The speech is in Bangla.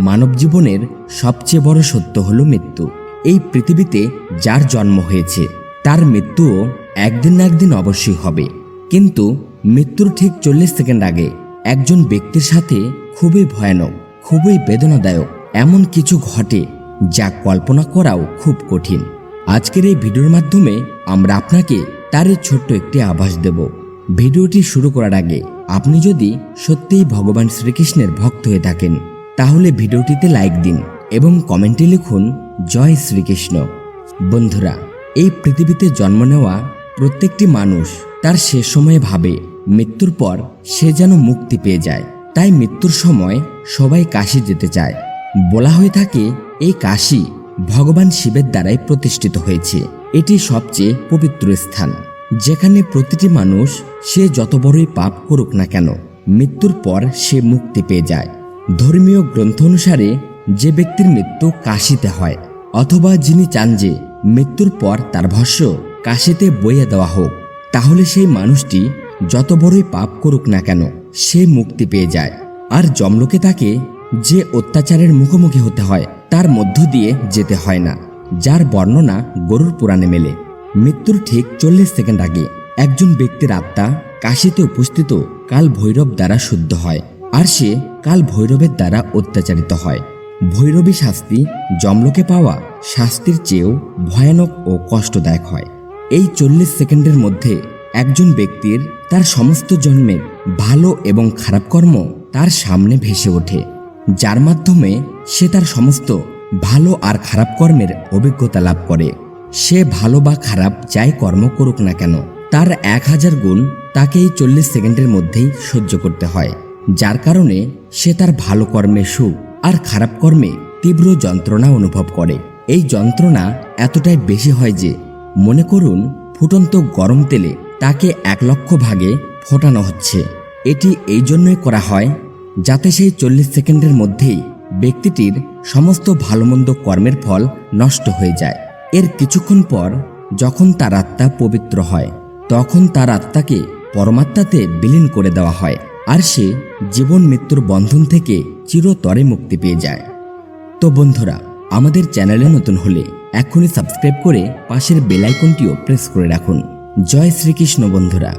মানব জীবনের সবচেয়ে বড় সত্য হলো মৃত্যু। এই পৃথিবীতে যার জন্ম হয়েছে তার মৃত্যুও একদিন না একদিন অবশ্যই হবে। কিন্তু মৃত্যুর ঠিক 40 সেকেন্ড আগে একজন ব্যক্তির সাথে খুবই ভয়ানক, খুবই বেদনাদায়ক এমন কিছু ঘটে যা কল্পনা করাও খুব কঠিন। আজকের এই ভিডিওর মাধ্যমে আমরা আপনাকে তারই ছোট্ট একটি আভাস দেব। ভিডিওটি শুরু করার আগে আপনি যদি সত্যিই ভগবান শ্রীকৃষ্ণের ভক্ত হয়ে থাকেন তাহলে ভিডিওটিতে লাইক দিন এবং কমেন্টে লিখুন জয় শ্রীকৃষ্ণ। বন্ধুরা, এই পৃথিবীতে জন্ম নেওয়া প্রত্যেকটি মানুষ তার শেষ সময়ে ভাবে মৃত্যুর পর সে যেন মুক্তি পেয়ে যায়। তাই মৃত্যুর সময় সবাই কাশী যেতে চায়। বলা হয়ে থাকে এই কাশী ভগবান শিবের দ্বারাই প্রতিষ্ঠিত হয়েছে। এটি সবচেয়ে পবিত্র স্থান, যেখানে প্রতিটি মানুষ সে যত বড়ই পাপ করুক না কেন মৃত্যুর পর সে মুক্তি পেয়ে যায়। ধর্মীয় গ্রন্থ অনুসারে যে ব্যক্তির মৃত্যু কাশীতে হয় অথবা যিনি চান যে মৃত্যুর পর তার ভস্য কাশীতে বইয়ে দেওয়া হোক, তাহলে সেই মানুষটি যত বড়ই পাপ করুক না কেন সে মুক্তি পেয়ে যায়। আর যমলোকে তাকে যে অত্যাচারের মুখোমুখি হতে হয় তার মধ্য দিয়ে যেতে হয় না, যার বর্ণনা গরুর পুরাণে মেলে। মৃত্যুর ঠিক 40 সেকেন্ড আগে একজন ব্যক্তির আত্মা কাশীতে উপস্থিত কাল ভৈরব দ্বারা শুদ্ধ হয়, আর সে কাল ভৈরবের দ্বারা অত্যাচারিত হয়। ভৈরবী শাস্তি যমলোকে পাওয়া শাস্তির চেয়েও ভয়ানক ও কষ্টদায়ক হয়। এই 40 সেকেন্ডের মধ্যে একজন ব্যক্তির তার সমস্ত জন্মের ভালো এবং খারাপ কর্ম তার সামনে ভেসে ওঠে, যার মাধ্যমে সে তার সমস্ত ভালো আর খারাপ কর্মের অভিজ্ঞতা লাভ করে। সে ভালো বা খারাপ যাই কর্ম করুক না কেন তার 1000 গুণ তাকে এই 40 সেকেন্ডের মধ্যেই সহ্য করতে হয়, যার কারণে সে তার ভালো কর্মে সুখ আর খারাপ কর্মে তীব্র যন্ত্রণা অনুভব করে। এই যন্ত্রণা এতটাই বেশি হয় যে মনে করুন ফুটন্ত গরম তেলে তাকে 1 লক্ষ ভাগে ফোটানো হচ্ছে। এটি এই জন্যই করা হয় যাতে সেই 40 সেকেন্ডের মধ্যেই ব্যক্তিটির সমস্ত ভালো মন্দ কর্মের ফল নষ্ট হয়ে যায়। এর কিছুক্ষণ পর যখন তার আত্মা পবিত্র হয় তখন তার আত্মাকে পরমাত্মাতে বিলীন করে দেওয়া হয়, আর সে জীবন মৃত্যুর বন্ধন থেকে চিরতরে মুক্তি পেয়ে যায়। তো বন্ধুরা, আমাদের চ্যানেলে নতুন হলে এখনই সাবস্ক্রাইব করে পাশের বেল আইকনটিও প্রেস করে রাখুন। জয় শ্রীকৃষ্ণ বন্ধুরা।